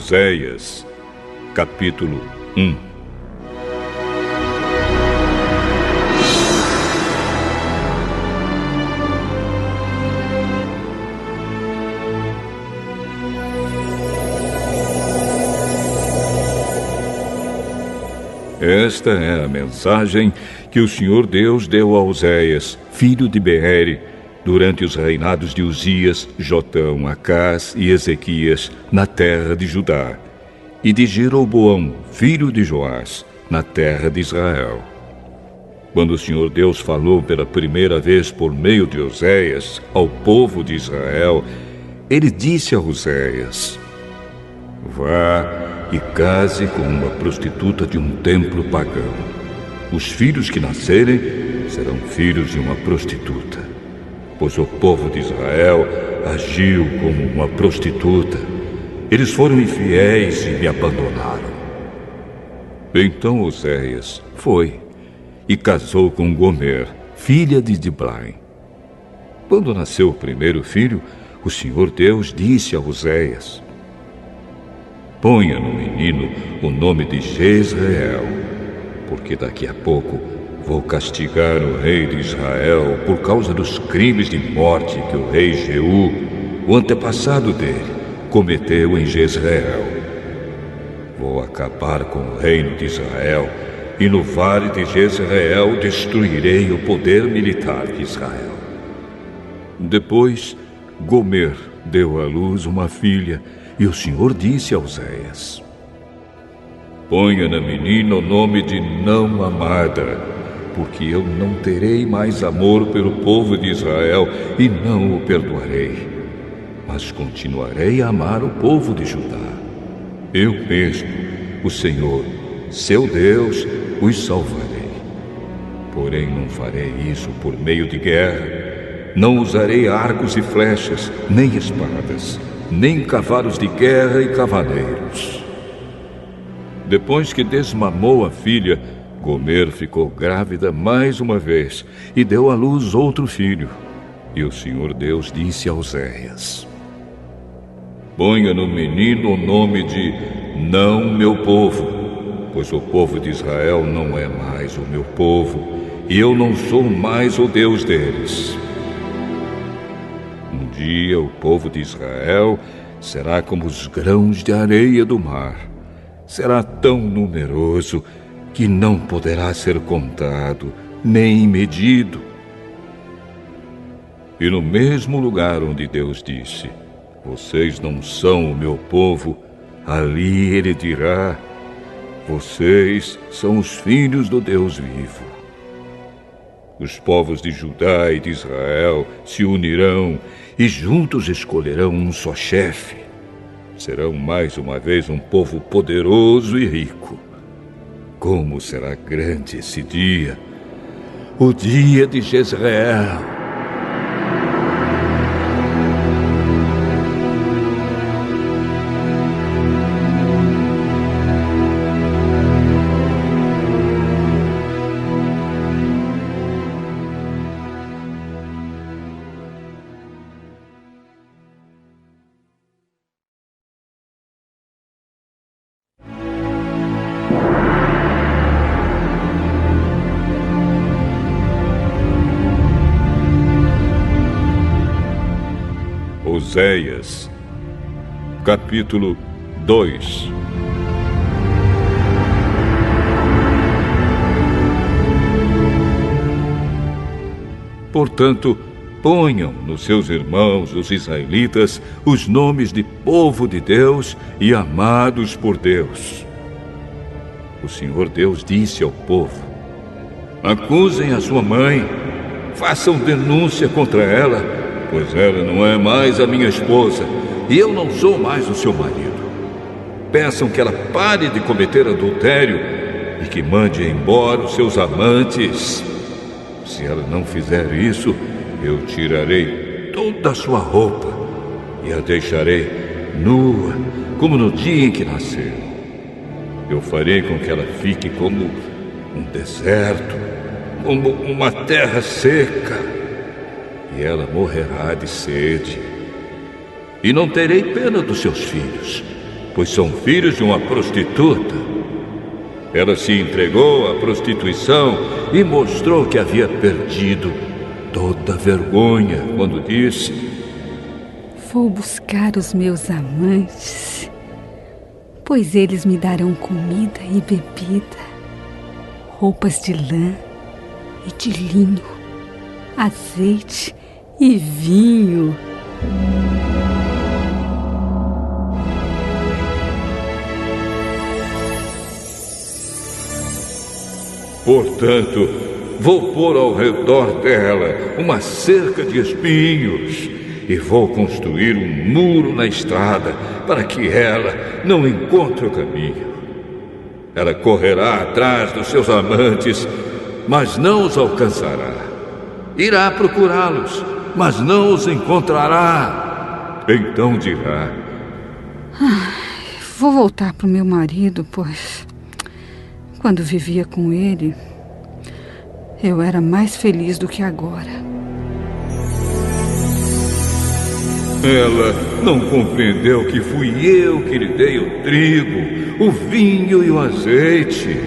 Oséias, capítulo 1. Esta é a mensagem que o Senhor Deus deu a Oséias, filho de Beere, durante os reinados de Uzias, Jotão, Acás e Ezequias, na terra de Judá, e de Jeroboão, filho de Joás, na terra de Israel. Quando o Senhor Deus falou pela primeira vez por meio de Oséias ao povo de Israel, ele disse a Oséias: Vá e case com uma prostituta de um templo pagão. Os filhos que nascerem serão filhos de uma prostituta, pois o povo de Israel agiu como uma prostituta. Eles foram infiéis e me abandonaram. Então Oséias foi e casou com Gomer, filha de Diblaim. Quando nasceu o primeiro filho, o Senhor Deus disse a Oséias: Ponha no menino o nome de Jezreel, porque daqui a pouco vou castigar o rei de Israel por causa dos crimes de morte que o rei Jeú, o antepassado dele, cometeu em Jezreel. Vou acabar com o reino de Israel e no vale de Jezreel destruirei o poder militar de Israel. Depois, Gomer deu à luz uma filha e o Senhor disse a Oséias: Ponha na menina o nome de não amada, porque eu não terei mais amor pelo povo de Israel e não o perdoarei, mas continuarei a amar o povo de Judá. Eu mesmo, o Senhor, seu Deus, os salvarei. Porém não farei isso por meio de guerra, não usarei arcos e flechas, nem espadas, nem cavalos de guerra e cavaleiros. Depois que desmamou a filha, Gomer ficou grávida mais uma vez e deu à luz outro filho. E o Senhor Deus disse a Oséias: Ponha no menino o nome de não meu povo, pois o povo de Israel não é mais o meu povo, e eu não sou mais o Deus deles. Um dia o povo de Israel será como os grãos de areia do mar. Será tão numeroso que não poderá ser contado, nem medido. E no mesmo lugar onde Deus disse: Vocês não são o meu povo, ali ele dirá: Vocês são os filhos do Deus vivo. Os povos de Judá e de Israel se unirão e juntos escolherão um só chefe. Serão mais uma vez um povo poderoso e rico. Como será grande esse dia, o dia de Jezreel! Oséias, capítulo 2. Portanto, ponham nos seus irmãos, os israelitas, os nomes de povo de Deus e amados por Deus. O Senhor Deus disse ao povo: Acusem a sua mãe, façam denúncia contra ela, pois ela não é mais a minha esposa, e eu não sou mais o seu marido. Peçam que ela pare de cometer adultério e que mande embora os seus amantes. Se ela não fizer isso, eu tirarei toda a sua roupa e a deixarei nua, como no dia em que nasceu. Eu farei com que ela fique como um deserto, como uma terra seca, e ela morrerá de sede. E não terei pena dos seus filhos, pois são filhos de uma prostituta. Ela se entregou à prostituição e mostrou que havia perdido toda a vergonha quando disse: vou buscar os meus amantes, pois eles me darão comida e bebida, roupas de lã e de linho, azeite e vinho. Portanto, vou pôr ao redor dela uma cerca de espinhos e vou construir um muro na estrada para que ela não encontre o caminho. Ela correrá atrás dos seus amantes, mas não os alcançará. Irá procurá-los, mas não os encontrará. Então dirá: vou voltar para o meu marido, pois quando vivia com ele, eu era mais feliz do que agora. Ela não compreendeu que fui eu que lhe dei o trigo, o vinho e o azeite.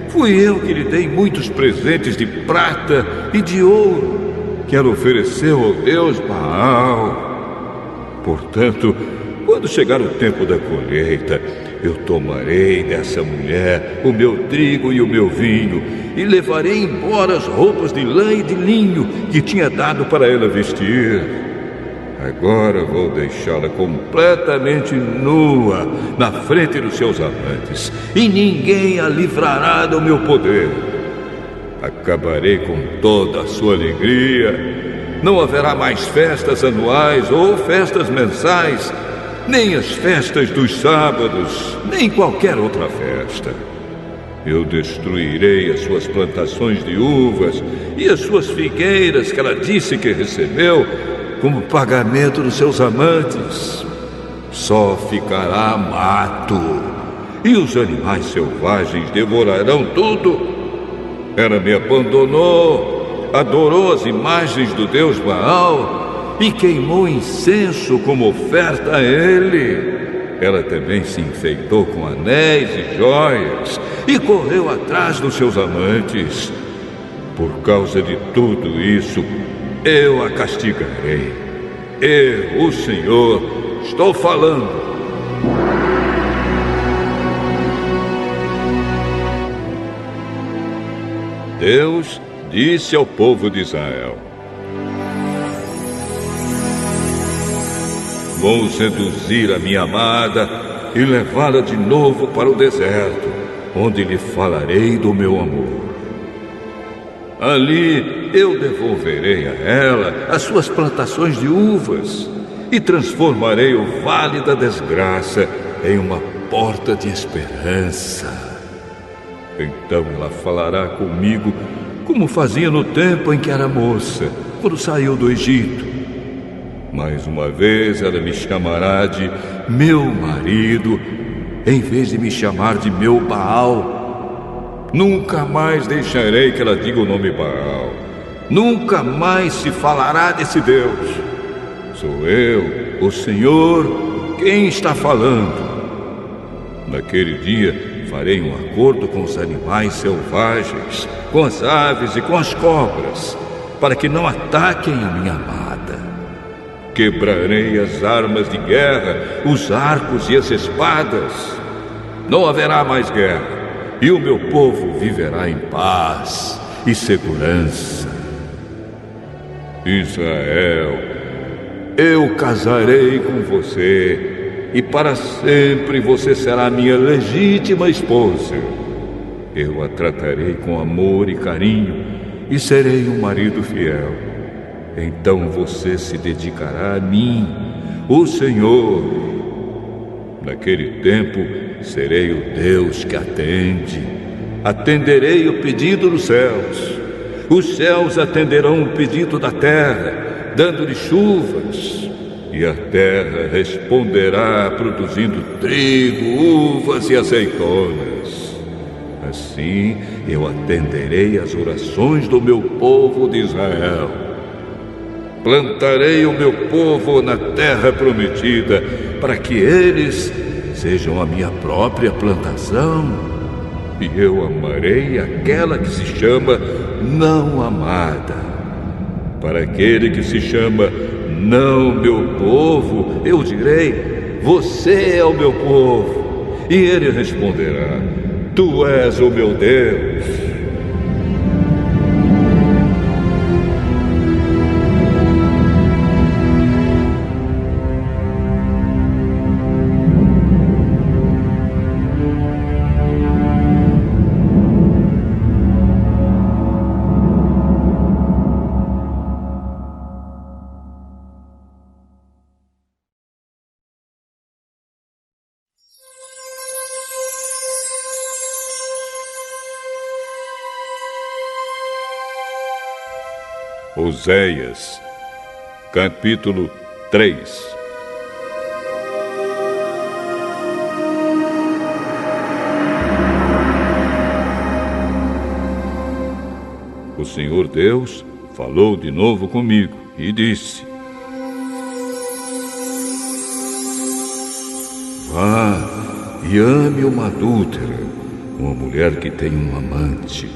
Fui eu que lhe dei muitos presentes de prata e de ouro, que ela ofereceu ao deus Baal. Portanto, quando chegar o tempo da colheita, eu tomarei dessa mulher o meu trigo e o meu vinho e levarei embora as roupas de lã e de linho que tinha dado para ela vestir. Agora vou deixá-la completamente nua na frente dos seus amantes e ninguém a livrará do meu poder. Acabarei com toda a sua alegria. Não haverá mais festas anuais ou festas mensais, nem as festas dos sábados, nem qualquer outra festa. Eu destruirei as suas plantações de uvas e as suas figueiras que ela disse que recebeu como pagamento dos seus amantes. Só ficará mato, e os animais selvagens devorarão tudo. Ela me abandonou, adorou as imagens do deus Baal e queimou incenso como oferta a ele. Ela também se enfeitou com anéis e joias e correu atrás dos seus amantes. Por causa de tudo isso, eu a castigarei. Eu, o Senhor, estou falando. Deus disse ao povo de Israel: vou seduzir a minha amada e levá-la de novo para o deserto, onde lhe falarei do meu amor. Ali eu devolverei a ela as suas plantações de uvas e transformarei o vale da desgraça em uma porta de esperança. Então ela falará comigo como fazia no tempo em que era moça, quando saiu do Egito. Mais uma vez ela me chamará de meu marido, em vez de me chamar de meu Baal. Nunca mais deixarei que ela diga o nome Baal. Nunca mais se falará desse Deus. Sou eu, o Senhor, quem está falando. Naquele dia farei um acordo com os animais selvagens, com as aves e com as cobras, para que não ataquem a minha amada. Quebrarei as armas de guerra, os arcos e as espadas. Não haverá mais guerra, e o meu povo viverá em paz e segurança. Israel, eu casarei com você, e para sempre você será minha legítima esposa. Eu a tratarei com amor e carinho, e serei um marido fiel. Então você se dedicará a mim, o Senhor. Naquele tempo, serei o Deus que atende. Atenderei o pedido dos céus. Os céus atenderão o pedido da terra, dando-lhe chuvas. E a terra responderá produzindo trigo, uvas e azeitonas. Assim eu atenderei às orações do meu povo de Israel. Plantarei o meu povo na terra prometida, para que eles sejam a minha própria plantação. E eu amarei aquela que se chama não amada. Para aquele que se chama não meu povo, eu direi: você é o meu povo. E ele responderá: tu és o meu Deus. Oséias, capítulo 3. O Senhor Deus falou de novo comigo e disse: vá e ame uma adúltera, uma mulher que tem um amante.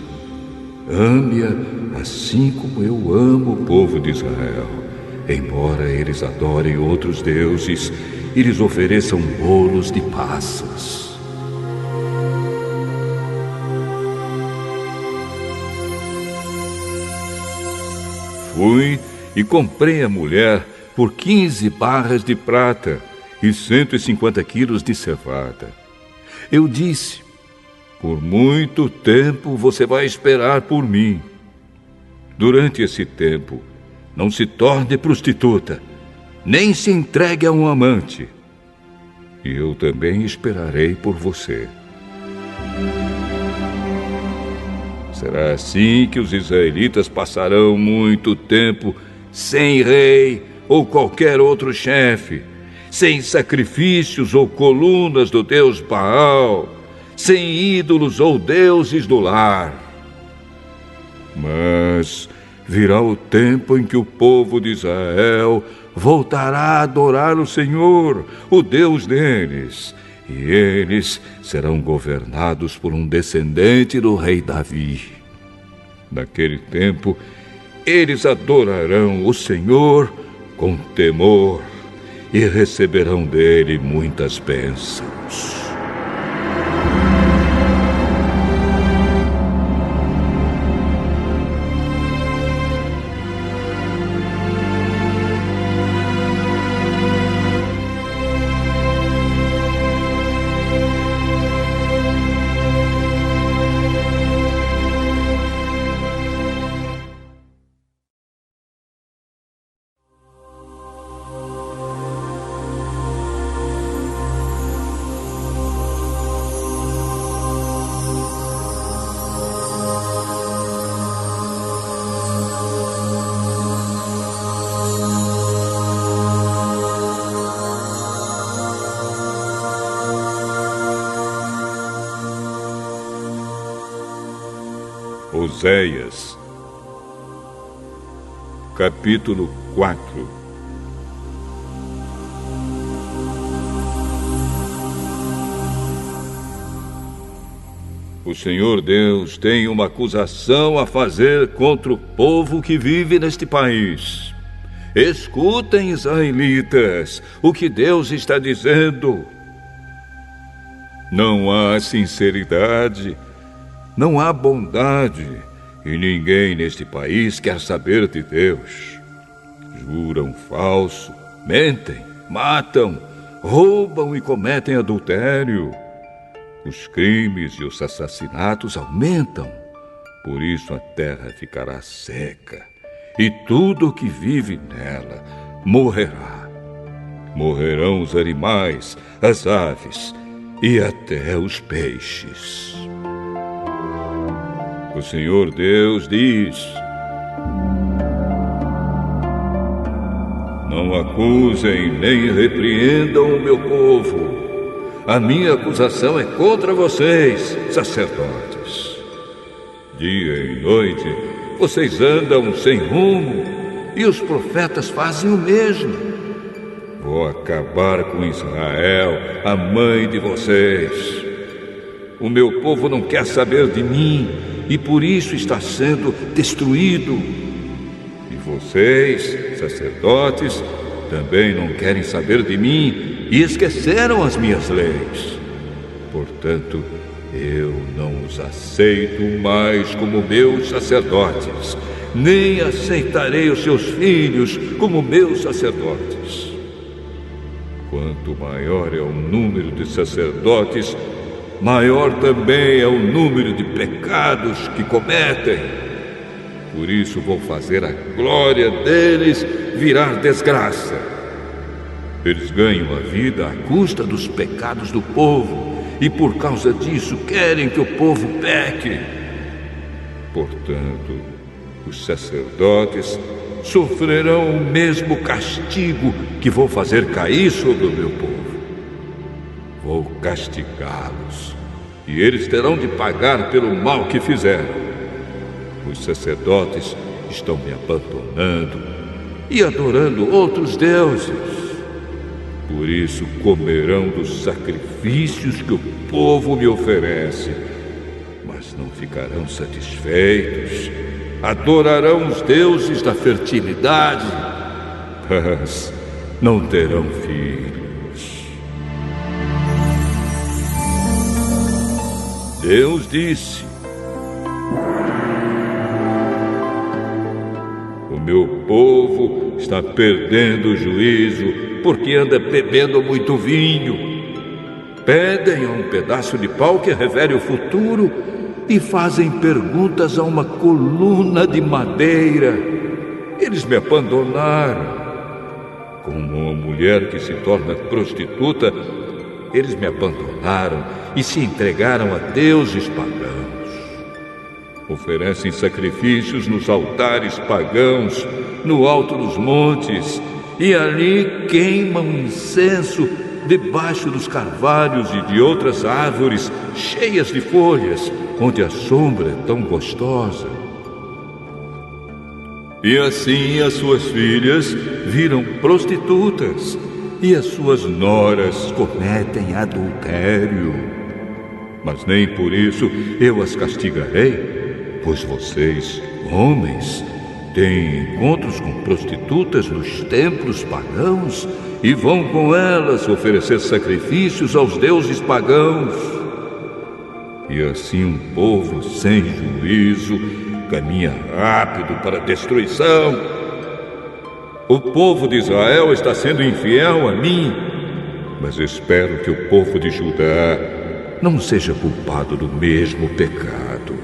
Ame-a assim como eu amo o povo de Israel, embora eles adorem outros deuses e lhes ofereçam bolos de passas. Fui e comprei a mulher por 15 barras de prata e 150 quilos de cevada. Eu disse: por muito tempo você vai esperar por mim. Durante esse tempo, não se torne prostituta, nem se entregue a um amante. E eu também esperarei por você. Será assim que os israelitas passarão muito tempo sem rei ou qualquer outro chefe, sem sacrifícios ou colunas do deus Baal, sem ídolos ou deuses do lar. Mas virá o tempo em que o povo de Israel voltará a adorar o Senhor, o Deus deles, e eles serão governados por um descendente do rei Davi. Naquele tempo, eles adorarão o Senhor com temor e receberão dele muitas bênçãos. Oséias, capítulo 4. O Senhor Deus tem uma acusação a fazer contra o povo que vive neste país. Escutem, israelitas, o que Deus está dizendo. Não há sinceridade, não há bondade, e ninguém neste país quer saber de Deus. Juram falso, mentem, matam, roubam e cometem adultério. Os crimes e os assassinatos aumentam, por isso a terra ficará seca, e tudo o que vive nela morrerá. Morrerão os animais, as aves e até os peixes. O Senhor Deus diz: não acusem nem repreendam o meu povo. A minha acusação é contra vocês, sacerdotes. Dia e noite vocês andam sem rumo, e os profetas fazem o mesmo. Vou acabar com Israel, a mãe de vocês. O meu povo não quer saber de mim e por isso está sendo destruído. E vocês, sacerdotes, também não querem saber de mim e esqueceram as minhas leis. Portanto, eu não os aceito mais como meus sacerdotes, nem aceitarei os seus filhos como meus sacerdotes. Quanto maior é o número de sacerdotes, maior também é o número de pecados que cometem. Por isso vou fazer a glória deles virar desgraça. Eles ganham a vida à custa dos pecados do povo, e por causa disso querem que o povo peque. Portanto, os sacerdotes sofrerão o mesmo castigo que vou fazer cair sobre o meu povo. Vou castigá-los, e eles terão de pagar pelo mal que fizeram. Os sacerdotes estão me abandonando e adorando outros deuses. Por isso comerão dos sacrifícios que o povo me oferece, mas não ficarão satisfeitos. Adorarão os deuses da fertilidade, mas não terão filhos. Deus disse: o meu povo está perdendo o juízo porque anda bebendo muito vinho. Pedem a um pedaço de pau que revele o futuro e fazem perguntas a uma coluna de madeira. Eles me abandonaram. Como uma mulher que se torna prostituta, eles me abandonaram e se entregaram a deuses pagãos. Oferecem sacrifícios nos altares pagãos, no alto dos montes, e ali queimam incenso debaixo dos carvalhos e de outras árvores cheias de folhas, onde a sombra é tão gostosa. E assim as suas filhas viram prostitutas, e as suas noras cometem adultério. Mas nem por isso eu as castigarei, pois vocês, homens, têm encontros com prostitutas nos templos pagãos e vão com elas oferecer sacrifícios aos deuses pagãos. E assim um povo sem juízo caminha rápido para a destruição. O povo de Israel está sendo infiel a mim, mas espero que o povo de Judá não seja culpado do mesmo pecado.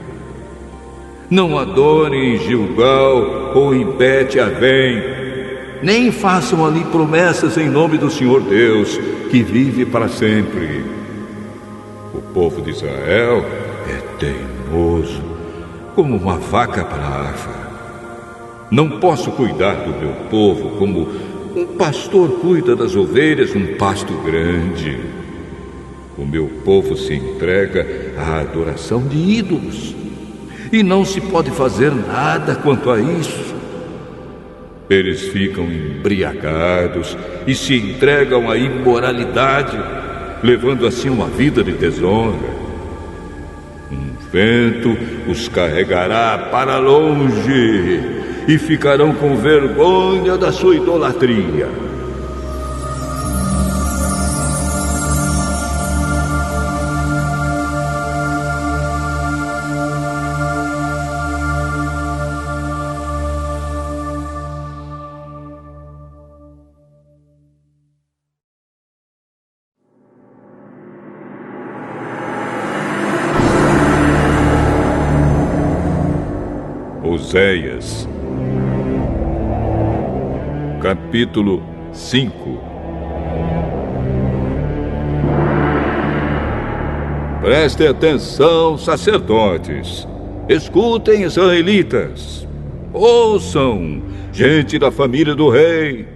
Não adorem em Gilgal ou em Bet-Avém, nem façam ali promessas em nome do Senhor Deus, que vive para sempre. O povo de Israel é teimoso, como uma vaca brava. Não posso cuidar do meu povo como um pastor cuida das ovelhas num pasto grande. O meu povo se entrega à adoração de ídolos, e não se pode fazer nada quanto a isso. Eles ficam embriagados e se entregam à imoralidade, levando assim uma vida de desonra. Um vento os carregará para longe e ficarão com vergonha da sua idolatria. Oséias, capítulo 5. Prestem atenção, sacerdotes. Escutem, israelitas. Ouçam, gente da família do rei.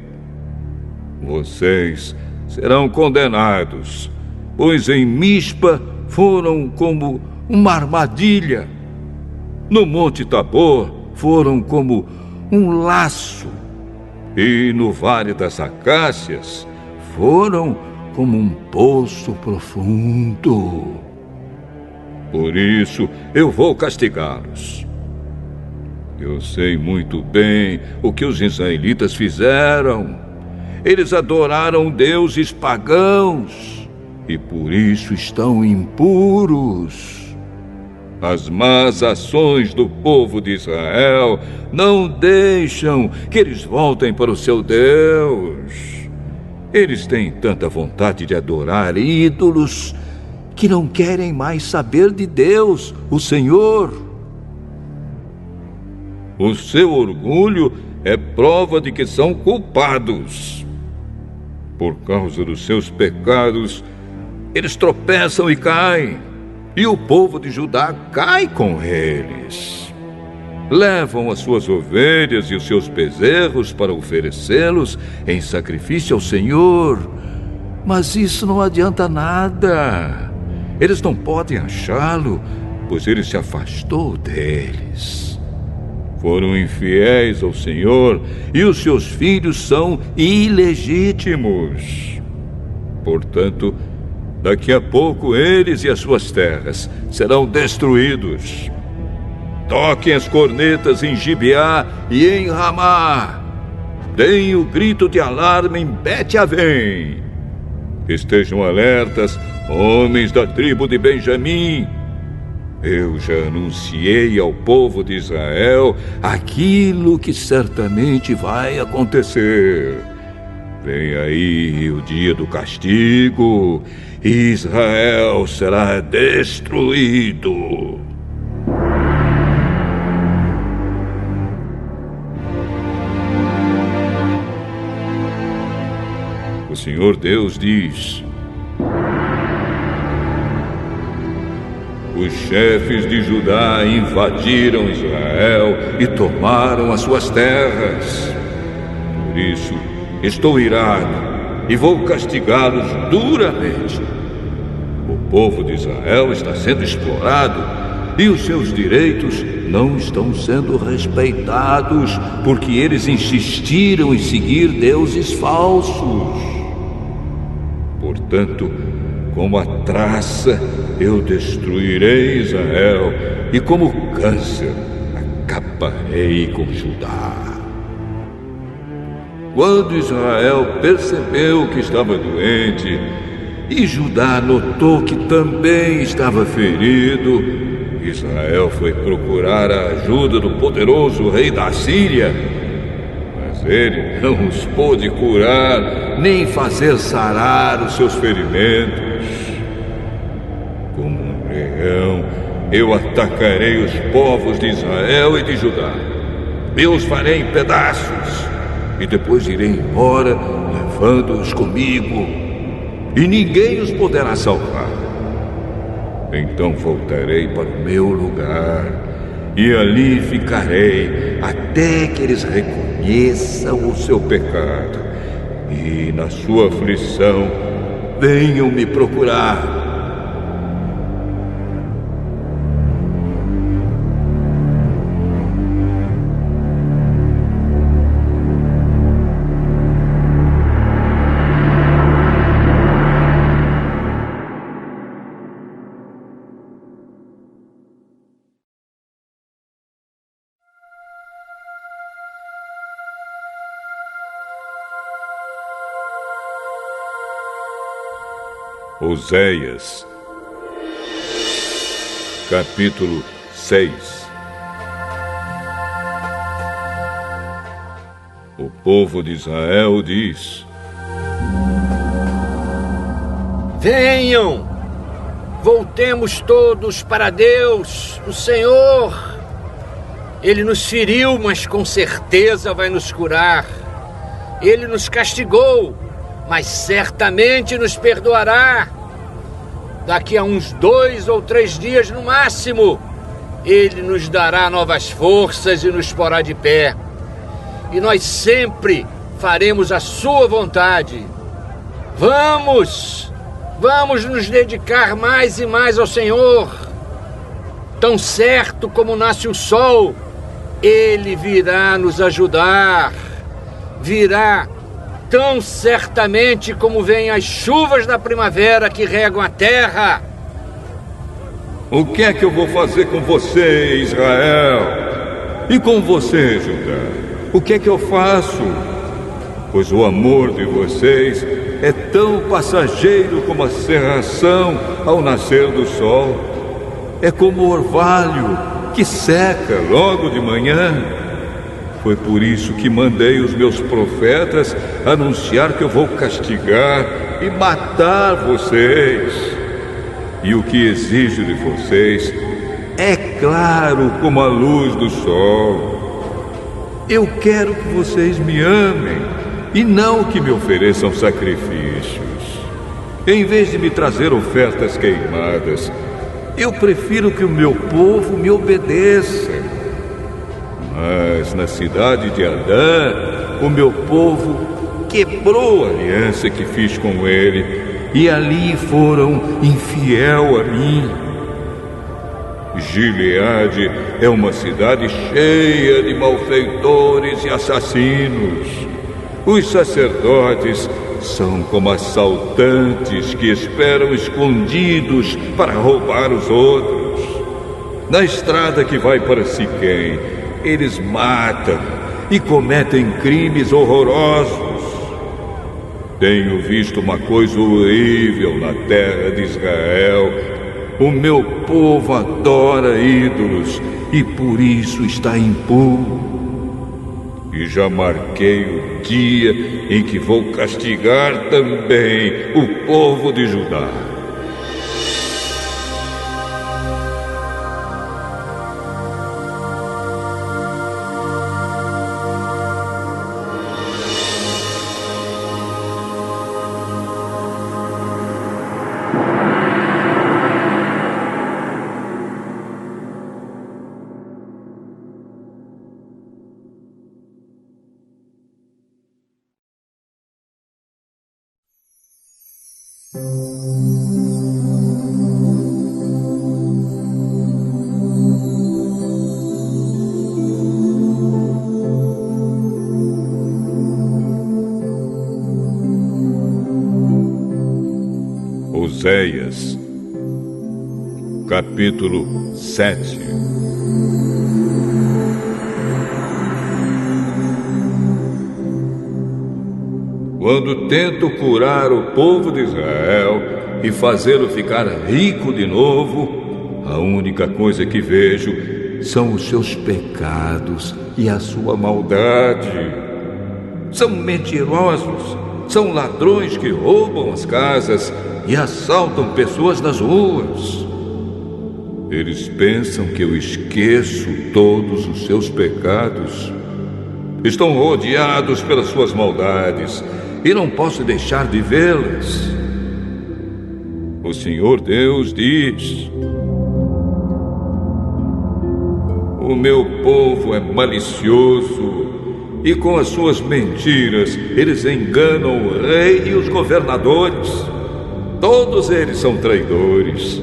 Vocês serão condenados, pois em Mispa foram como uma armadilha. No Monte Tabor foram como um laço, e no Vale das Acácias foram como um poço profundo. Por isso eu vou castigá-los. Eu sei muito bem o que os israelitas fizeram. Eles adoraram deuses pagãos e por isso estão impuros. As más ações do povo de Israel não deixam que eles voltem para o seu Deus. Eles têm tanta vontade de adorar ídolos que não querem mais saber de Deus, o Senhor. O seu orgulho é prova de que são culpados. Por causa dos seus pecados, eles tropeçam e caem. E o povo de Judá cai com eles. Levam as suas ovelhas e os seus bezerros para oferecê-los em sacrifício ao Senhor. Mas isso não adianta nada. Eles não podem achá-lo, pois ele se afastou deles. Foram infiéis ao Senhor e os seus filhos são ilegítimos. Portanto, daqui a pouco eles e as suas terras serão destruídos. Toquem as cornetas em Gibeá e em Ramá. Deem o grito de alarme em Bet-Avém. Estejam alertas, homens da tribo de Benjamim. Eu já anunciei ao povo de Israel aquilo que certamente vai acontecer. Vem aí o dia do castigo, e Israel será destruído. O Senhor Deus diz: os chefes de Judá invadiram Israel e tomaram as suas terras. Por isso, estou irado e vou castigá-los duramente. O povo de Israel está sendo explorado e os seus direitos não estão sendo respeitados porque eles insistiram em seguir deuses falsos. Portanto, como a traça, eu destruirei Israel e como câncer, acabarei com Judá. Quando Israel percebeu que estava doente e Judá notou que também estava ferido, Israel foi procurar a ajuda do poderoso rei da Síria. Mas ele não os pôde curar, nem fazer sarar os seus ferimentos. Como um leão, eu atacarei os povos de Israel e de Judá. Eu os farei em pedaços e depois irei embora, levando-os comigo, e ninguém os poderá salvar. Então voltarei para o meu lugar e ali ficarei até que eles reconheçam o seu pecado e, na sua aflição, venham me procurar. Oséias, capítulo 6. O povo de Israel diz: venham, voltemos todos para Deus, o Senhor. Ele nos feriu, mas com certeza vai nos curar. Ele nos castigou, mas certamente nos perdoará. Daqui a uns 2 ou 3 dias no máximo, Ele nos dará novas forças e nos porá de pé. E nós sempre faremos a sua vontade. Vamos nos dedicar mais e mais ao Senhor. Tão certo como nasce o sol, Ele virá nos ajudar. Virá tão certamente como vêm as chuvas da primavera que regam a terra. O que é que eu vou fazer com você, Israel? E com você, Judá? O que é que eu faço? Pois o amor de vocês é tão passageiro como a cerração ao nascer do sol. É como o orvalho que seca logo de manhã. Foi por isso que mandei os meus profetas anunciar que eu vou castigar e matar vocês. E o que exijo de vocês é claro como a luz do sol. Eu quero que vocês me amem e não que me ofereçam sacrifícios. Em vez de me trazer ofertas queimadas, eu prefiro que o meu povo me obedeça. Mas na cidade de Adã, o meu povo quebrou a aliança que fiz com ele, e ali foram infiel a mim. Gileade é uma cidade cheia de malfeitores e assassinos. Os sacerdotes são como assaltantes que esperam escondidos para roubar os outros. Na estrada que vai para Siquém, eles matam e cometem crimes horrorosos. Tenho visto uma coisa horrível na terra de Israel. O meu povo adora ídolos e por isso está impuro. E já marquei o dia em que vou castigar também o povo de Judá. Oséias, capítulo 7. Quando tento curar o povo de Israel e fazê-lo ficar rico de novo, a única coisa que vejo são os seus pecados e a sua maldade. São mentirosos, são ladrões que roubam as casas e assaltam pessoas nas ruas. Eles pensam que eu esqueço todos os seus pecados. Estão rodeados pelas suas maldades e não posso deixar de vê-las. O Senhor Deus diz: o meu povo é malicioso e com as suas mentiras eles enganam o rei e os governadores. Todos eles são traidores.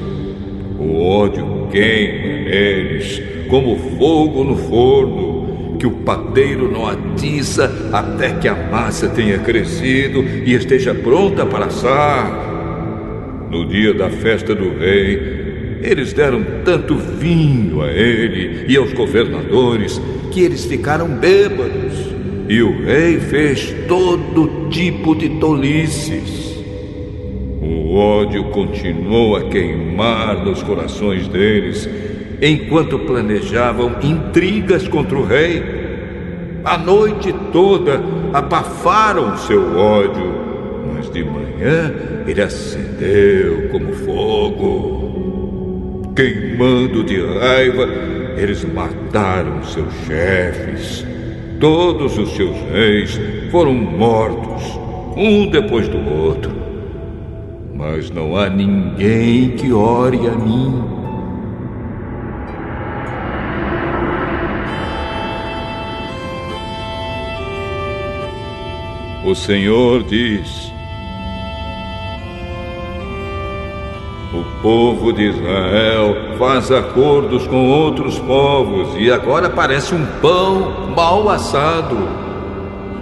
O ódio queima neles como fogo no forno, que o padeiro não atiça até que a massa tenha crescido e esteja pronta para assar. No dia da festa do rei, eles deram tanto vinho a ele e aos governadores que eles ficaram bêbados. E o rei fez todo tipo de tolices. O ódio continuou a queimar nos corações deles, enquanto planejavam intrigas contra o rei. A noite toda abafaram seu ódio, mas de manhã ele acendeu como fogo. Queimando de raiva, eles mataram seus chefes. Todos os seus reis foram mortos, um depois do outro. Mas não há ninguém que ore a mim. O Senhor diz: o povo de Israel faz acordos com outros povos e agora parece um pão mal assado.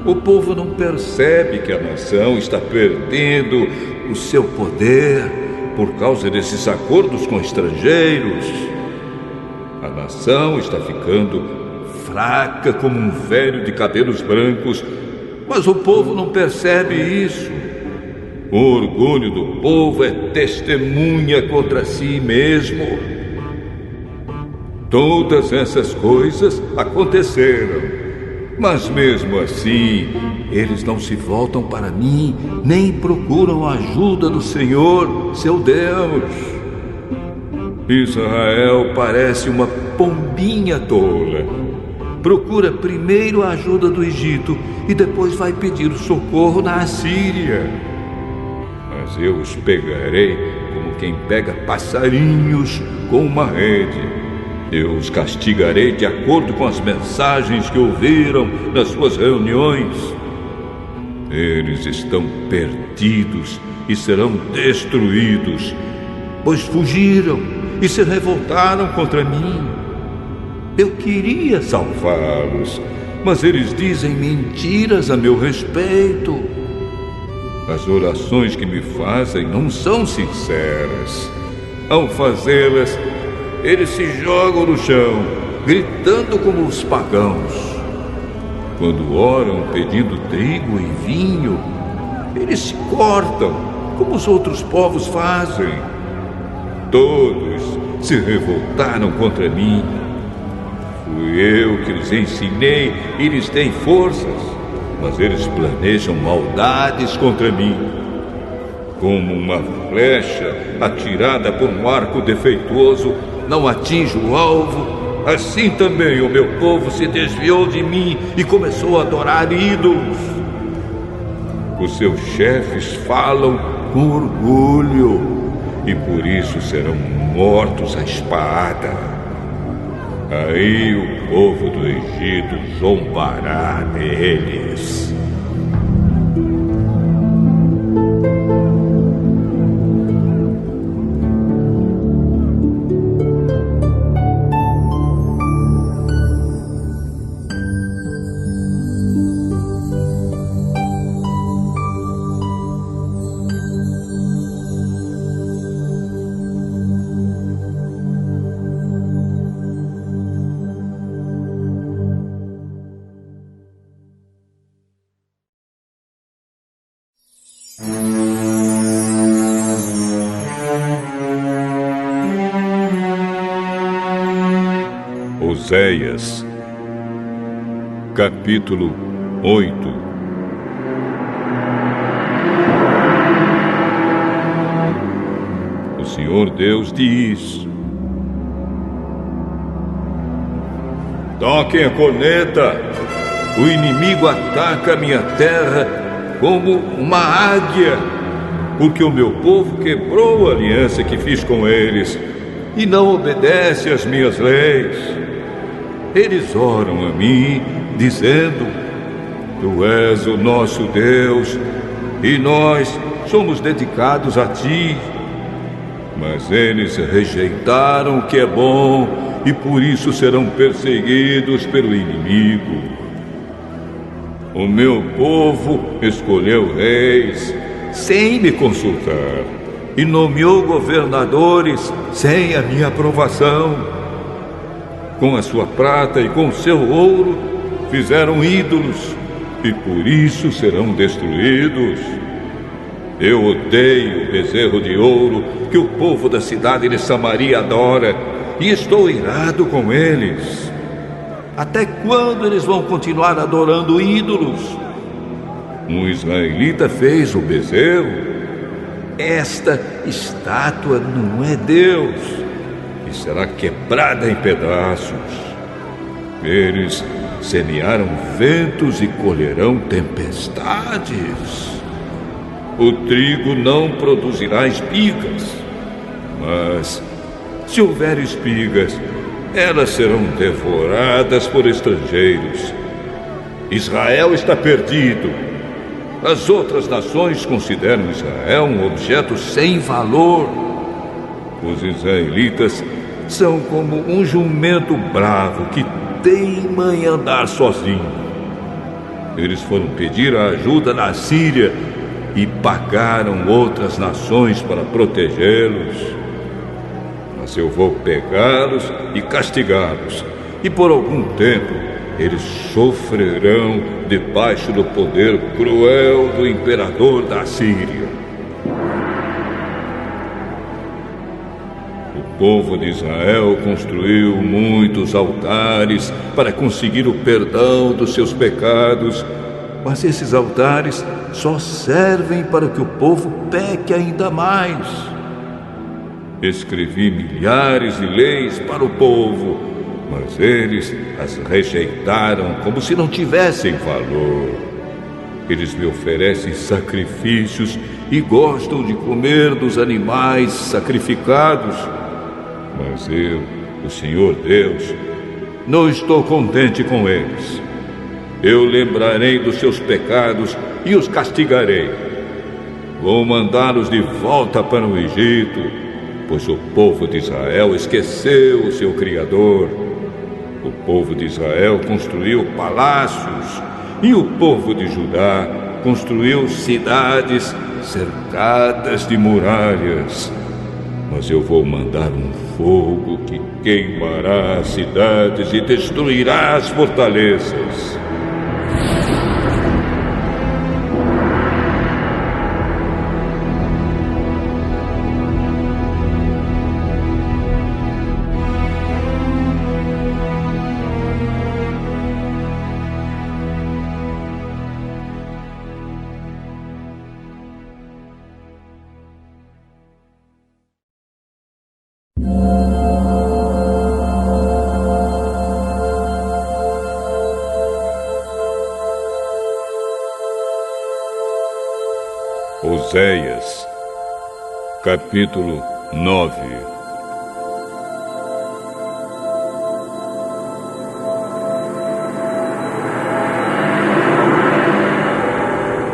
O povo não percebe que a nação está perdendo o seu poder por causa desses acordos com estrangeiros. A nação está ficando fraca como um velho de cabelos brancos, mas o povo não percebe isso. O orgulho do povo é testemunha contra si mesmo. Todas essas coisas aconteceram, mas mesmo assim, eles não se voltam para mim, nem procuram a ajuda do Senhor, seu Deus. Israel parece uma pombinha tola. Procura primeiro a ajuda do Egito e depois vai pedir socorro na Assíria. Mas eu os pegarei como quem pega passarinhos com uma rede. Eu os castigarei de acordo com as mensagens que ouviram nas suas reuniões. Eles estão perdidos e serão destruídos, pois fugiram e se revoltaram contra mim. Eu queria salvá-los, mas eles dizem mentiras a meu respeito. As orações que me fazem não são sinceras. Ao fazê-las, eles se jogam no chão, gritando como os pagãos. Quando oram pedindo trigo e vinho, eles se cortam, como os outros povos fazem. Todos se revoltaram contra mim. Fui eu que lhes ensinei e lhes dei forças, mas eles planejam maldades contra mim. Como uma flecha atirada por um arco defeituoso não atinge o alvo, assim também o meu povo se desviou de mim e começou a adorar ídolos. Os seus chefes falam com orgulho e por isso serão mortos à espada. Aí o povo do Egito zombará deles. Oséias, capítulo 8. O Senhor Deus diz: toquem a corneta, o inimigo ataca a minha terra como uma águia, porque o meu povo quebrou a aliança que fiz com eles e não obedece às minhas leis. Eles oram a mim, dizendo: Tu és o nosso Deus, e nós somos dedicados a Ti. Mas eles rejeitaram o que é bom, e por isso serão perseguidos pelo inimigo. O meu povo escolheu reis sem me consultar, e nomeou governadores sem a minha aprovação. Com a sua prata e com o seu ouro fizeram ídolos, e por isso serão destruídos. Eu odeio o bezerro de ouro que o povo da cidade de Samaria adora, e estou irado com eles. Até quando eles vão continuar adorando ídolos? Um israelita fez o bezerro. Esta estátua não é Deus, e será quebrada em pedaços. Eles semearam ventos e colherão tempestades. O trigo não produzirá espigas, mas se houver espigas, elas serão devoradas por estrangeiros. Israel está perdido. As outras nações consideram Israel um objeto sem valor. Os israelitas são como um jumento bravo que teima em andar sozinho. Eles foram pedir a ajuda na Síria e pagaram outras nações para protegê-los. Mas eu vou pegá-los e castigá-los, e por algum tempo eles sofrerão debaixo do poder cruel do imperador da Síria. O povo de Israel construiu muitos altares para conseguir o perdão dos seus pecados, mas esses altares só servem para que o povo peque ainda mais. Escrevi milhares de leis para o povo, mas eles as rejeitaram como se não tivessem valor. Eles me oferecem sacrifícios e gostam de comer dos animais sacrificados. Mas eu, o Senhor Deus, não estou contente com eles. Eu lembrarei dos seus pecados e os castigarei. Vou mandá-los de volta para o Egito, pois o povo de Israel esqueceu o seu Criador. O povo de Israel construiu palácios e o povo de Judá construiu cidades cercadas de muralhas. Mas eu vou mandar um fogo que queimará as cidades e destruirá as fortalezas. Oséias, capítulo 9.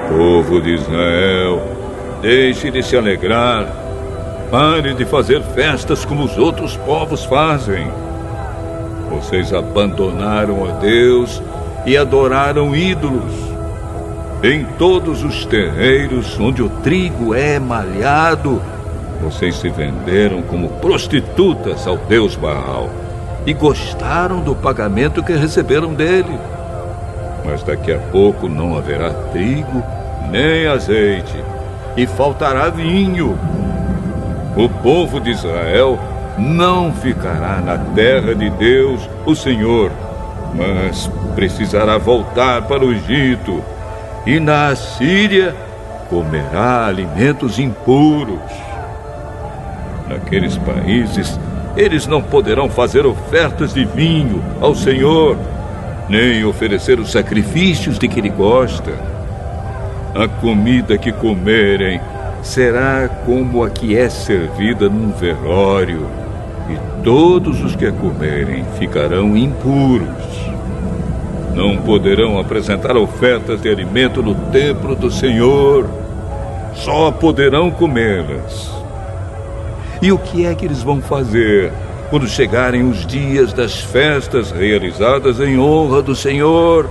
Povo de Israel, deixe de se alegrar. Pare de fazer festas como os outros povos fazem. Vocês abandonaram a Deus e adoraram ídolos. Em todos os terreiros onde o trigo é malhado, vocês se venderam como prostitutas ao Deus Baal e gostaram do pagamento que receberam dele. Mas daqui a pouco não haverá trigo nem azeite e faltará vinho. O povo de Israel não ficará na terra de Deus, o Senhor, mas precisará voltar para o Egito. E na Assíria comerá alimentos impuros. Naqueles países, eles não poderão fazer ofertas de vinho ao Senhor, nem oferecer os sacrifícios de que Ele gosta. A comida que comerem será como a que é servida num velório, e todos os que a comerem ficarão impuros. Não poderão apresentar ofertas de alimento no templo do Senhor. Só poderão comê-las. E o que é que eles vão fazer quando chegarem os dias das festas realizadas em honra do Senhor?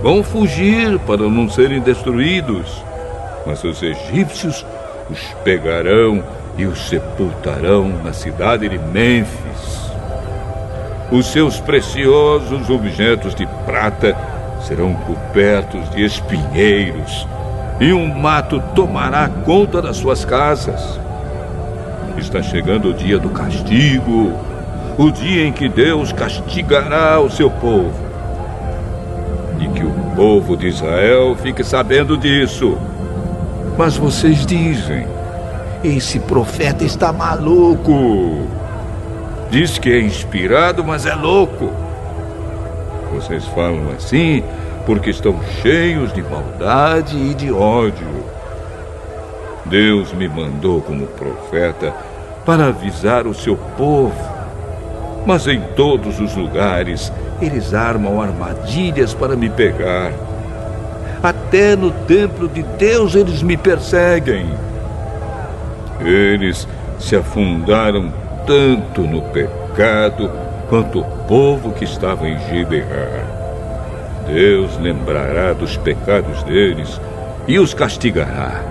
Vão fugir para não serem destruídos, mas os egípcios os pegarão e os sepultarão na cidade de Mênfis. Os seus preciosos objetos de prata serão cobertos de espinheiros, e um mato tomará conta das suas casas. Está chegando o dia do castigo, o dia em que Deus castigará o seu povo. E que o povo de Israel fique sabendo disso. Mas vocês dizem: esse profeta está maluco. Diz que é inspirado, mas é louco. Vocês falam assim porque estão cheios de maldade e de ódio. Deus me mandou como profeta para avisar o seu povo. Mas em todos os lugares eles armam armadilhas para me pegar. Até no templo de Deus eles me perseguem. Eles se afundaram tanto no pecado quanto o povo que estava em Gibeá. Deus lembrará dos pecados deles e os castigará.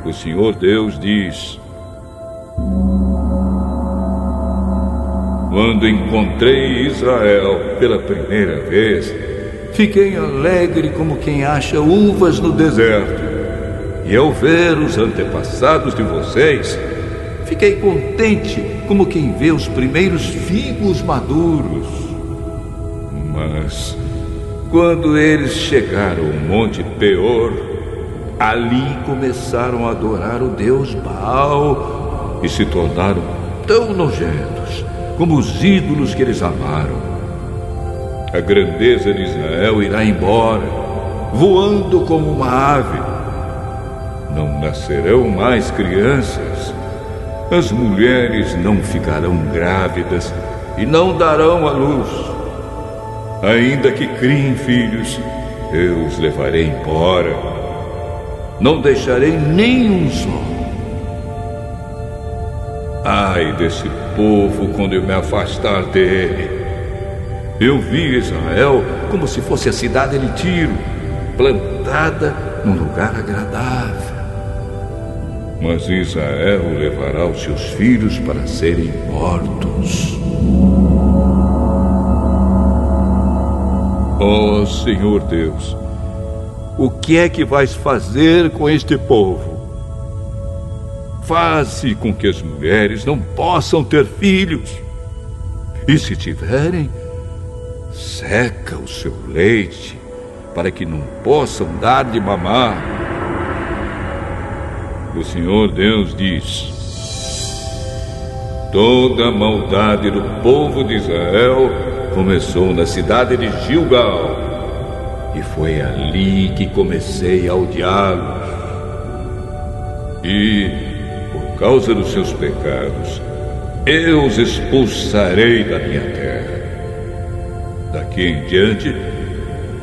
O Senhor Deus diz: quando encontrei Israel pela primeira vez, fiquei alegre como quem acha uvas no deserto. E ao ver os antepassados de vocês, fiquei contente como quem vê os primeiros figos maduros. Mas quando eles chegaram ao Monte Peor, ali começaram a adorar o deus Baal e se tornaram tão nojentos como os ídolos que eles amaram. A grandeza de Israel irá embora, voando como uma ave. Não nascerão mais crianças. As mulheres não ficarão grávidas e não darão à luz. Ainda que criem filhos, eu os levarei embora. Não deixarei nenhum só. Ai desse povo quando eu me afastar dele. Eu vi Israel como se fosse a cidade de Tiro, plantada num lugar agradável. Mas Israel levará os seus filhos para serem mortos. Ó Senhor Deus, o que é que vais fazer com este povo? Faze com que as mulheres não possam ter filhos. E se tiverem, seca o seu leite, para que não possam dar de mamar. O Senhor Deus diz: toda a maldade do povo de Israel começou na cidade de Gilgal, e foi ali que comecei a odiá-los. E, por causa dos seus pecados, eu os expulsarei da minha terra. Daqui em diante,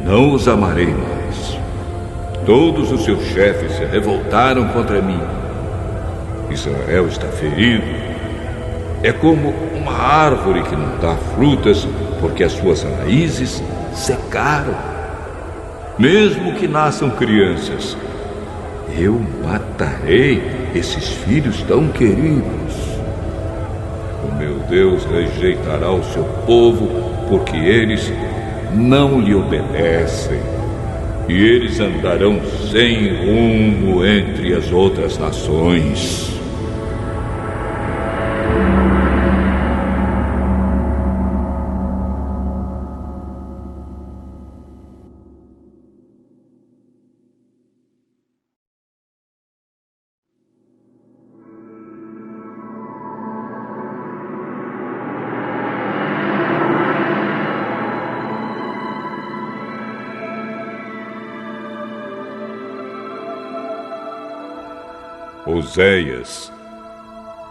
não os amarei mais. Todos os seus chefes se revoltaram contra mim. Israel está ferido. É como uma árvore que não dá frutas porque as suas raízes secaram. Mesmo que nasçam crianças, eu matarei esses filhos tão queridos. O meu Deus rejeitará o seu povo porque eles não lhe obedecem. E eles andarão sem rumo entre as outras nações. Oséias,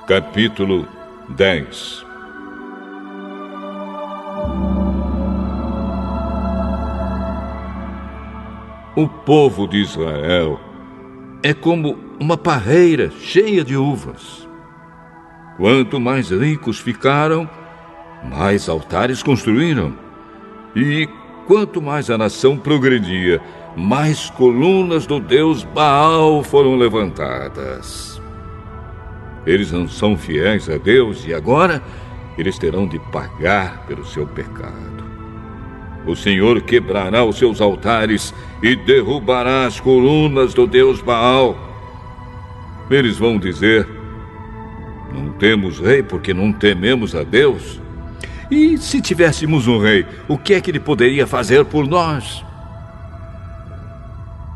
capítulo 10. O povo de Israel é como uma parreira cheia de uvas. Quanto mais ricos ficaram, mais altares construíram. E quanto mais a nação progredia, mais colunas do deus Baal foram levantadas. Eles não são fiéis a Deus e agora eles terão de pagar pelo seu pecado. O Senhor quebrará os seus altares e derrubará as colunas do deus Baal. Eles vão dizer: não temos rei porque não tememos a Deus. E se tivéssemos um rei, o que é que ele poderia fazer por nós?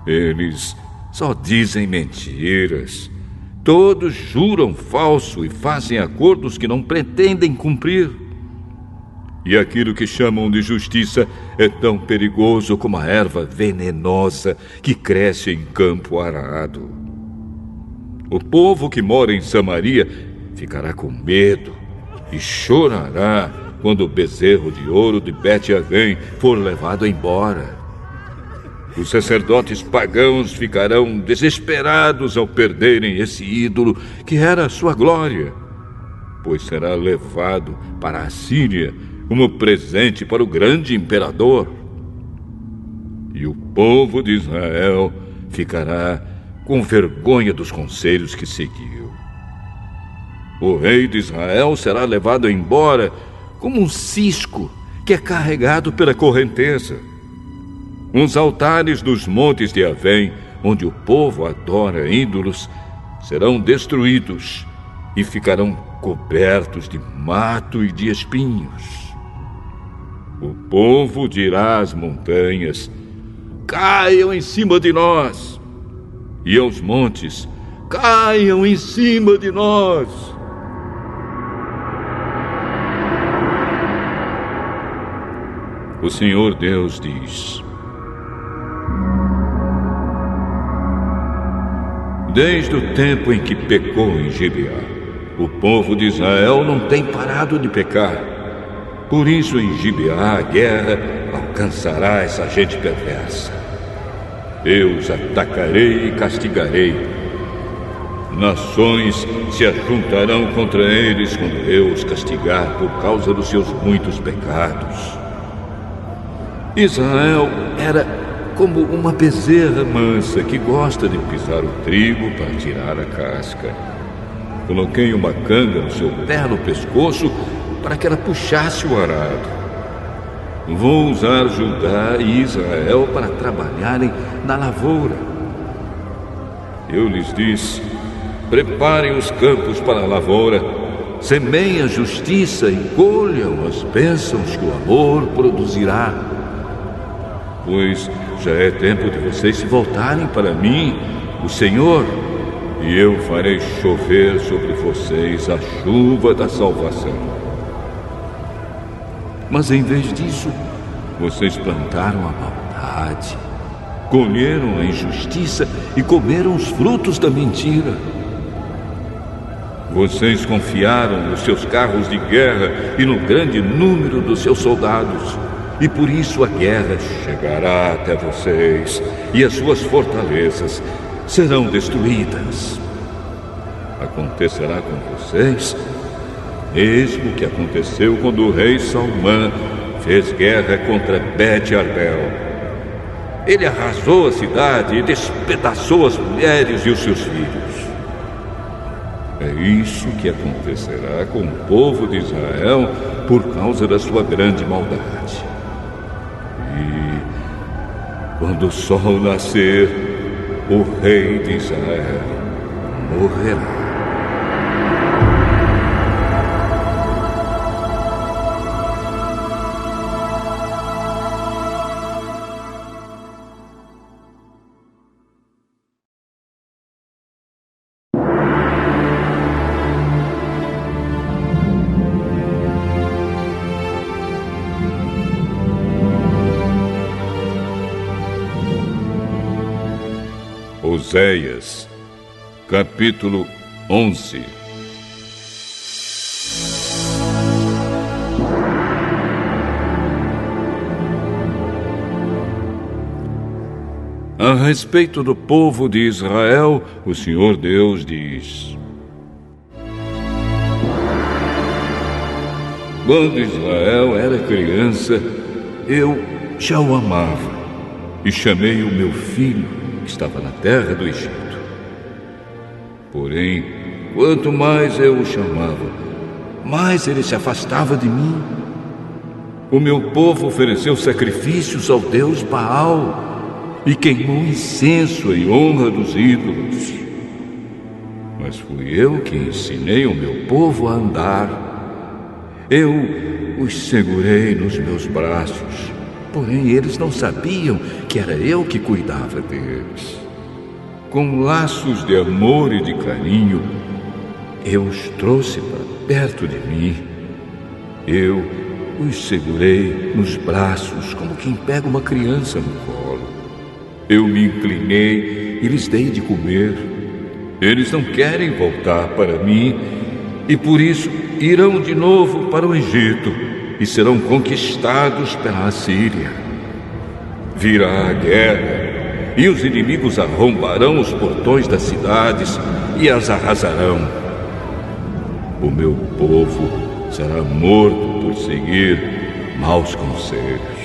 Eles só dizem mentiras. Todos juram falso e fazem acordos que não pretendem cumprir. E aquilo que chamam de justiça é tão perigoso como a erva venenosa que cresce em campo arado. O povo que mora em Samaria ficará com medo e chorará quando o bezerro de ouro de Bet-Avém for levado embora. Os sacerdotes pagãos ficarão desesperados ao perderem esse ídolo que era a sua glória, pois será levado para a Síria como presente para o grande imperador. E o povo de Israel ficará com vergonha dos conselhos que seguiu. O rei de Israel será levado embora como um cisco que é carregado pela correnteza. Os altares dos montes de Avém, onde o povo adora ídolos, serão destruídos e ficarão cobertos de mato e de espinhos. O povo dirá às montanhas: caiam em cima de nós, e aos montes: caiam em cima de nós. O Senhor Deus diz: desde o tempo em que pecou em Gibeá, o povo de Israel não tem parado de pecar. Por isso, em Gibeá, a guerra alcançará essa gente perversa. Eu os atacarei e castigarei. Nações se ajuntarão contra eles quando eu os castigar por causa dos seus muitos pecados. Israel era como uma bezerra mansa que gosta de pisar o trigo para tirar a casca. Coloquei uma canga no seu belo pescoço para que ela puxasse o arado. Vou usar Judá e Israel para trabalharem na lavoura. Eu lhes disse: preparem os campos para a lavoura, semeiem a justiça e colham as bênçãos que o amor produzirá. Pois já é tempo de vocês se voltarem para mim, o Senhor, e eu farei chover sobre vocês a chuva da salvação. Mas em vez disso, vocês plantaram a maldade, colheram a injustiça e comeram os frutos da mentira. Vocês confiaram nos seus carros de guerra e no grande número dos seus soldados. E por isso a guerra chegará até vocês, e as suas fortalezas serão destruídas. Acontecerá com vocês mesmo o que aconteceu quando o rei Salmã fez guerra contra Bet-Arbel. Ele arrasou a cidade e despedaçou as mulheres e os seus filhos. É isso que acontecerá com o povo de Israel por causa da sua grande maldade. E quando o sol nascer, o rei de Israel morrerá. Oséias, capítulo 11. A respeito do povo de Israel, o Senhor Deus diz: quando Israel era criança, eu já o amava e chamei o meu filho que estava na terra do Egito. Porém, quanto mais eu o chamava, mais ele se afastava de mim. O meu povo ofereceu sacrifícios ao Deus Baal e queimou incenso em honra dos ídolos. Mas fui eu que ensinei o meu povo a andar. Eu os segurei nos meus braços. Porém, eles não sabiam que era eu que cuidava deles. Com laços de amor e de carinho, eu os trouxe para perto de mim. Eu os segurei nos braços como quem pega uma criança no colo. Eu me inclinei e lhes dei de comer. Eles não querem voltar para mim e por isso irão de novo para o Egito e serão conquistados pela Assíria. Virá a guerra, e os inimigos arrombarão os portões das cidades e as arrasarão. O meu povo será morto por seguir maus conselhos.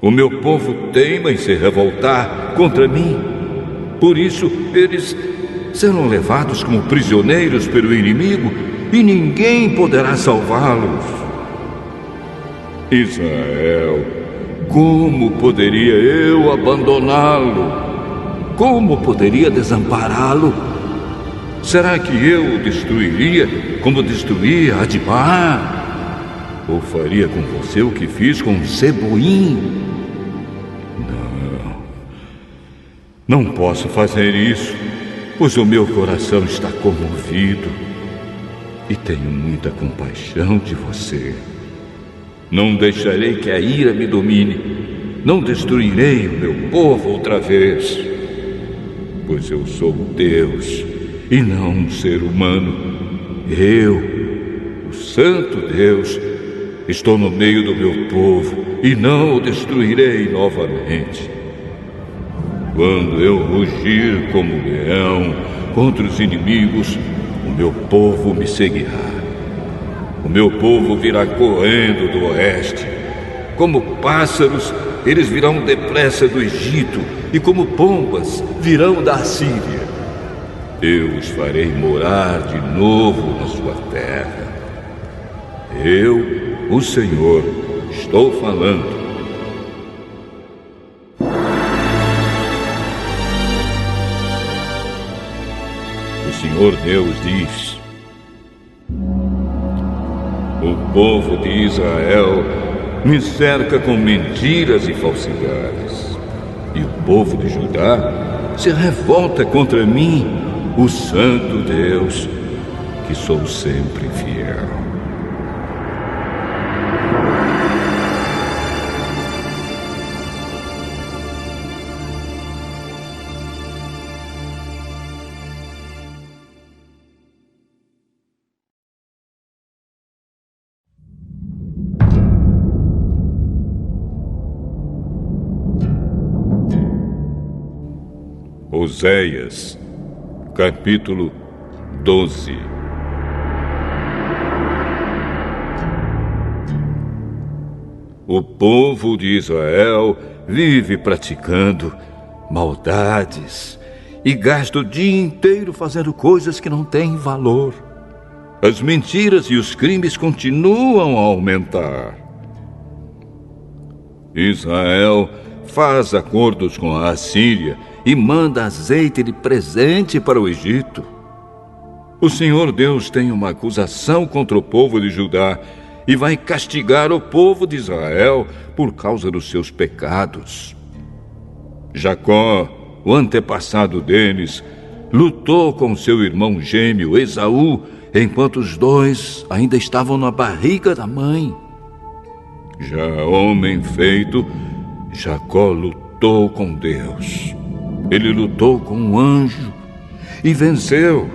O meu povo teima em se revoltar contra mim. Por isso, eles serão levados como prisioneiros pelo inimigo e ninguém poderá salvá-los. Israel, como poderia eu abandoná-lo? Como poderia desampará-lo? Será que eu o destruiria como destruí Admá? Ou faria com você o que fiz com Zeboim? Não posso fazer isso, pois o meu coração está comovido e tenho muita compaixão de você. Não deixarei que a ira me domine, não destruirei o meu povo outra vez, pois eu sou Deus e não um ser humano. Eu, o Santo Deus, estou no meio do meu povo e não o destruirei novamente. Quando eu rugir como leão contra os inimigos, o meu povo me seguirá. O meu povo virá correndo do oeste. Como pássaros, eles virão depressa do Egito, e como pombas, virão da Assíria. Eu os farei morar de novo na sua terra. Eu, o Senhor, estou falando. O Senhor Deus diz: o povo de Israel me cerca com mentiras e falsidades, e o povo de Judá se revolta contra mim, o Santo Deus, que sou sempre fiel. Oséias, capítulo 12. O povo de Israel vive praticando maldades e gasta o dia inteiro fazendo coisas que não têm valor. As mentiras e os crimes continuam a aumentar. Israel faz acordos com a Assíria e manda azeite de presente para o Egito. O Senhor Deus tem uma acusação contra o povo de Judá e vai castigar o povo de Israel por causa dos seus pecados. Jacó, o antepassado deles, lutou com seu irmão gêmeo Esaú enquanto os dois ainda estavam na barriga da mãe. Já homem feito, Jacó lutou com Deus. Ele lutou com um anjo e venceu.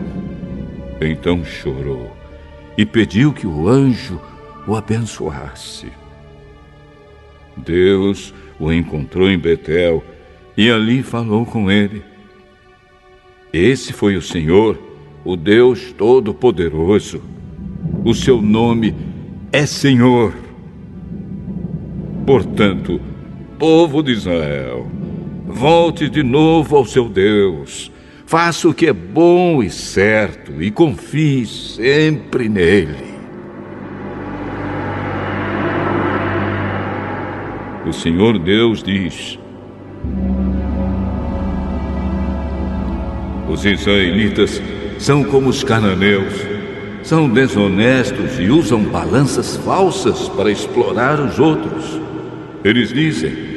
Então chorou e pediu que o anjo o abençoasse. Deus o encontrou em Betel e ali falou com ele. Esse foi o Senhor, o Deus Todo-Poderoso. O seu nome é Senhor. Portanto, povo de Israel, volte de novo ao seu Deus. Faça o que é bom e certo e confie sempre nele. O Senhor Deus diz: os israelitas são como os cananeus. São desonestos e usam balanças falsas para explorar os outros. Eles dizem: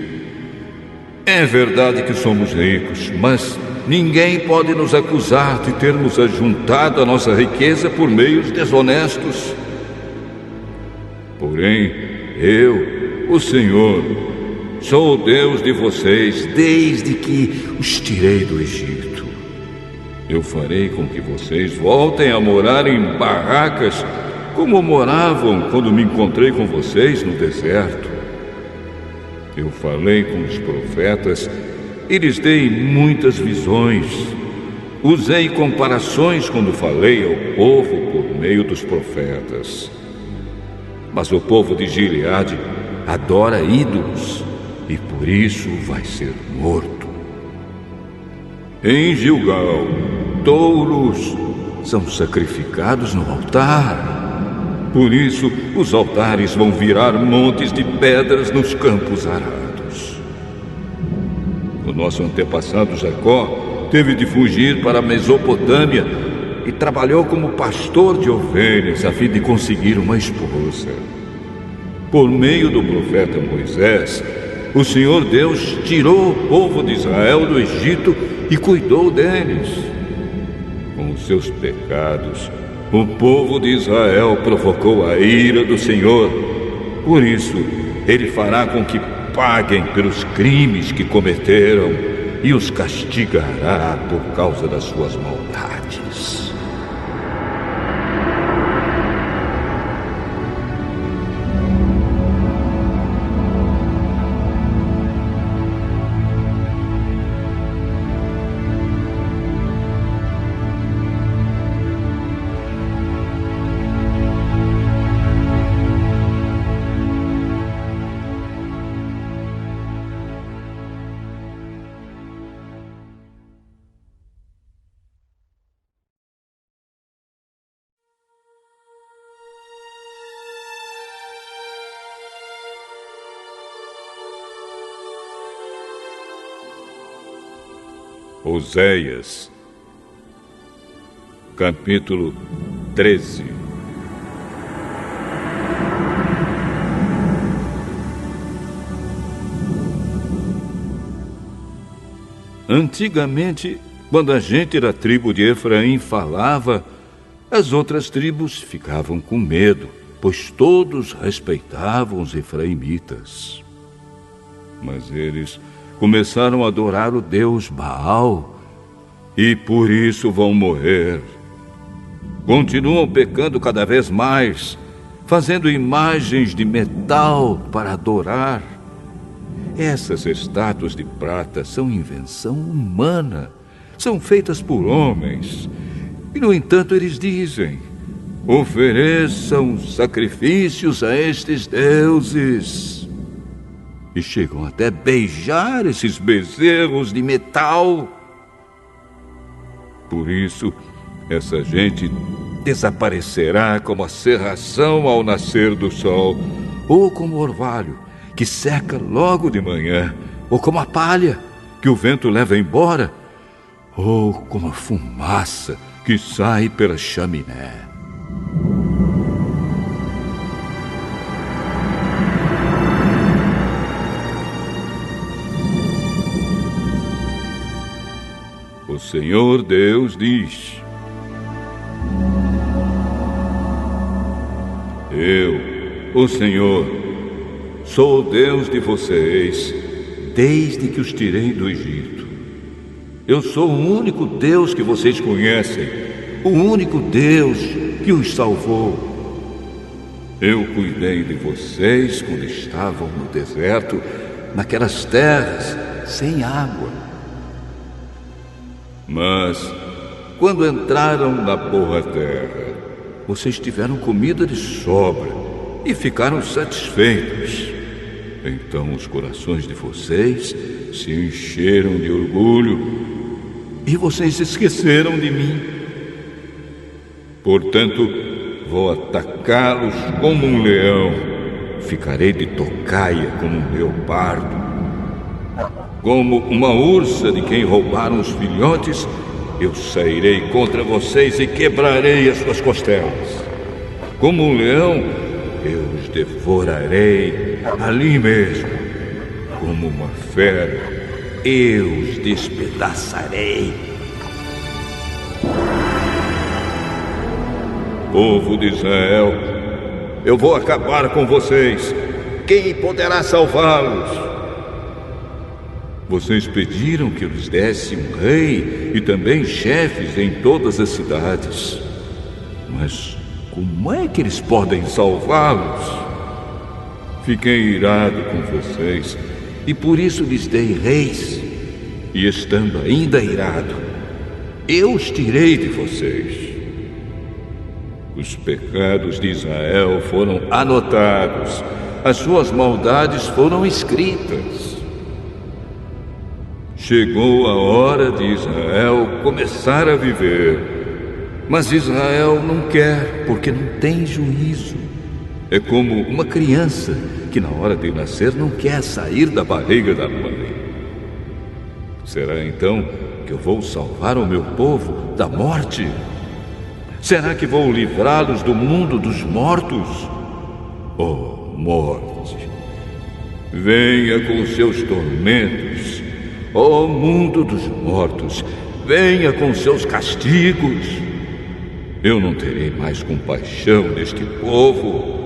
é verdade que somos ricos, mas ninguém pode nos acusar de termos ajuntado a nossa riqueza por meios desonestos. Porém, eu, o Senhor, sou o Deus de vocês desde que os tirei do Egito. Eu farei com que vocês voltem a morar em barracas como moravam quando me encontrei com vocês no deserto. Eu falei com os profetas e lhes dei muitas visões. Usei comparações quando falei ao povo por meio dos profetas. Mas o povo de Gileade adora ídolos e por isso vai ser morto. Em Gilgal, touros são sacrificados no altar. Por isso, os altares vão virar montes de pedras nos campos arados. O nosso antepassado Jacó teve de fugir para a Mesopotâmia e trabalhou como pastor de ovelhas a fim de conseguir uma esposa. Por meio do profeta Moisés, o Senhor Deus tirou o povo de Israel do Egito e cuidou deles. Com os seus pecados, o povo de Israel provocou a ira do Senhor. Por isso, ele fará com que paguem pelos crimes que cometeram e os castigará por causa das suas maldades. Oséias, capítulo 13. Antigamente, quando a gente da tribo de Efraim falava, as outras tribos ficavam com medo, pois todos respeitavam os efraimitas. Mas eles começaram a adorar o deus Baal e por isso vão morrer. Continuam pecando cada vez mais, fazendo imagens de metal para adorar. Essas estátuas de prata são invenção humana, são feitas por homens. E, no entanto, eles dizem: ofereçam sacrifícios a estes deuses. E chegam até beijar esses bezerros de metal. Por isso, essa gente desaparecerá como a cerração ao nascer do sol, ou como o orvalho, que seca logo de manhã, ou como a palha, que o vento leva embora, ou como a fumaça que sai pela chaminé. O Senhor Deus diz: eu, o Senhor, sou o Deus de vocês, desde que os tirei do Egito. Eu sou o único Deus que vocês conhecem, o único Deus que os salvou. Eu cuidei de vocês quando estavam no deserto, naquelas terras sem água. Mas, quando entraram na boa terra, vocês tiveram comida de sobra e ficaram satisfeitos. Então os corações de vocês se encheram de orgulho e vocês esqueceram de mim. Portanto, vou atacá-los como um leão, ficarei de tocaia como um leopardo. Como uma ursa de quem roubaram os filhotes, eu sairei contra vocês e quebrarei as suas costelas. Como um leão, eu os devorarei ali mesmo. Como uma fera, eu os despedaçarei. Povo de Israel, eu vou acabar com vocês. Quem poderá salvá-los? Vocês pediram que eu lhes desse um rei e também chefes em todas as cidades. Mas como é que eles podem salvá-los? Fiquei irado com vocês e por isso lhes dei reis. E estando ainda irado, eu os tirei de vocês. Os pecados de Israel foram anotados, as suas maldades foram escritas. Chegou a hora de Israel começar a viver, mas Israel não quer, porque não tem juízo. É como uma criança que na hora de nascer não quer sair da barriga da mãe. Será então que eu vou salvar o meu povo da morte? Será que vou livrá-los do mundo dos mortos? Oh, morte, venha com seus tormentos. Oh, mundo dos mortos, venha com seus castigos. Eu não terei mais compaixão deste povo.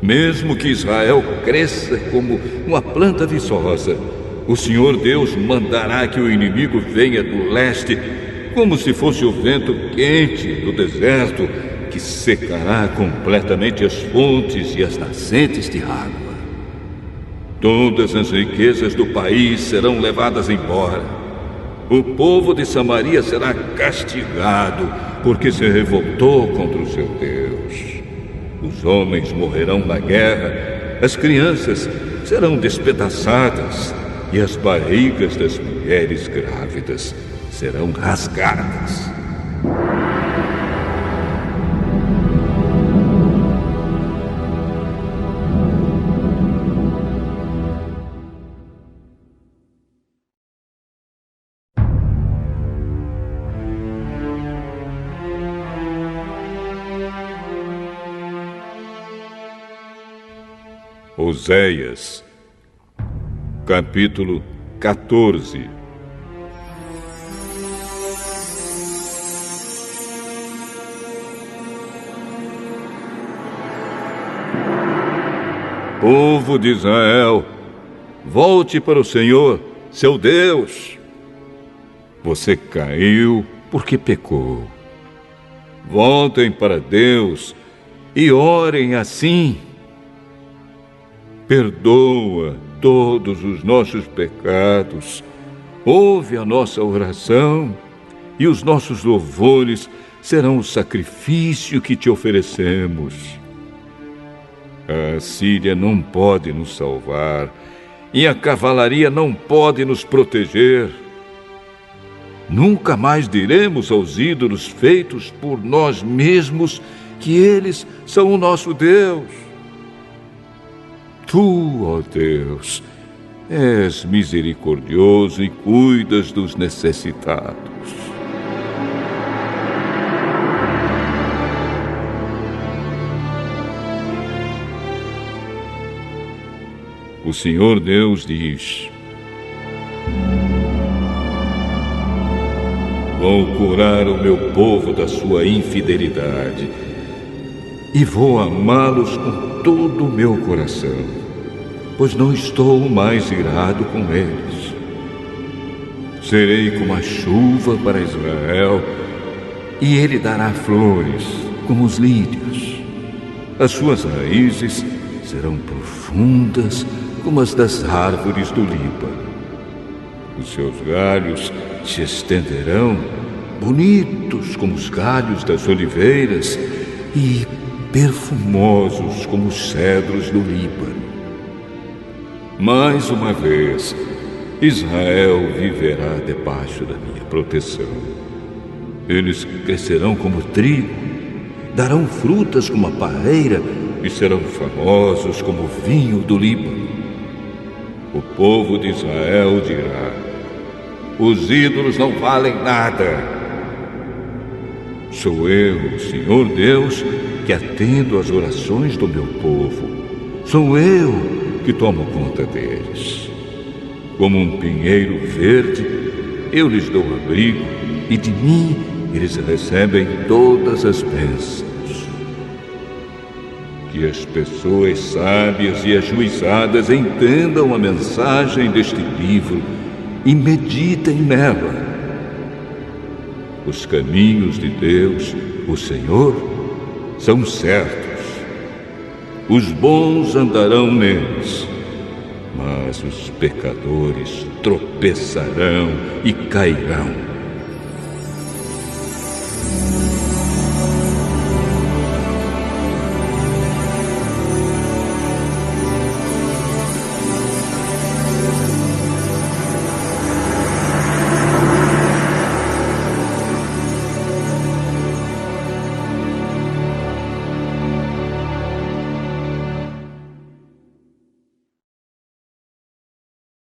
Mesmo que Israel cresça como uma planta viçosa, o Senhor Deus mandará que o inimigo venha do leste, como se fosse o vento quente do deserto, que secará completamente as fontes e as nascentes de água. Todas as riquezas do país serão levadas embora. O povo de Samaria será castigado, porque se revoltou contra o seu Deus. Os homens morrerão na guerra, as crianças serão despedaçadas, e as barrigas das mulheres grávidas serão rasgadas. Oséias, capítulo 14. Povo de Israel, volte para o Senhor, seu Deus. Você caiu porque pecou. Voltem para Deus e orem assim. Perdoa todos os nossos pecados, ouve a nossa oração, e os nossos louvores serão o sacrifício que te oferecemos. A Síria não pode nos salvar, e a cavalaria não pode nos proteger. Nunca mais diremos aos ídolos feitos por nós mesmos que eles são o nosso Deus. Tu, ó Deus, és misericordioso e cuidas dos necessitados. O Senhor Deus diz: vou curar o meu povo da sua infidelidade e vou amá-los com todo o meu coração, pois não estou mais irado com eles. Serei como a chuva para Israel, e ele dará flores como os lírios. As suas raízes serão profundas como as das árvores do Líbano. Os seus galhos se estenderão, bonitos como os galhos das oliveiras e perfumosos como os cedros do Líbano. Mais uma vez, Israel viverá debaixo da minha proteção. Eles crescerão como trigo, darão frutas como a parreira e serão famosos como o vinho do Líbano. O povo de Israel dirá: os ídolos não valem nada. Sou eu, Senhor Deus, que atendo às orações do meu povo. Sou eu que tomo conta deles. Como um pinheiro verde, eu lhes dou abrigo, e de mim eles recebem todas as bênçãos. Que as pessoas sábias e ajuizadas entendam a mensagem deste livro e meditem nela. Os caminhos de Deus, o Senhor, são certos. Os bons andarão neles, mas os pecadores tropeçarão e cairão.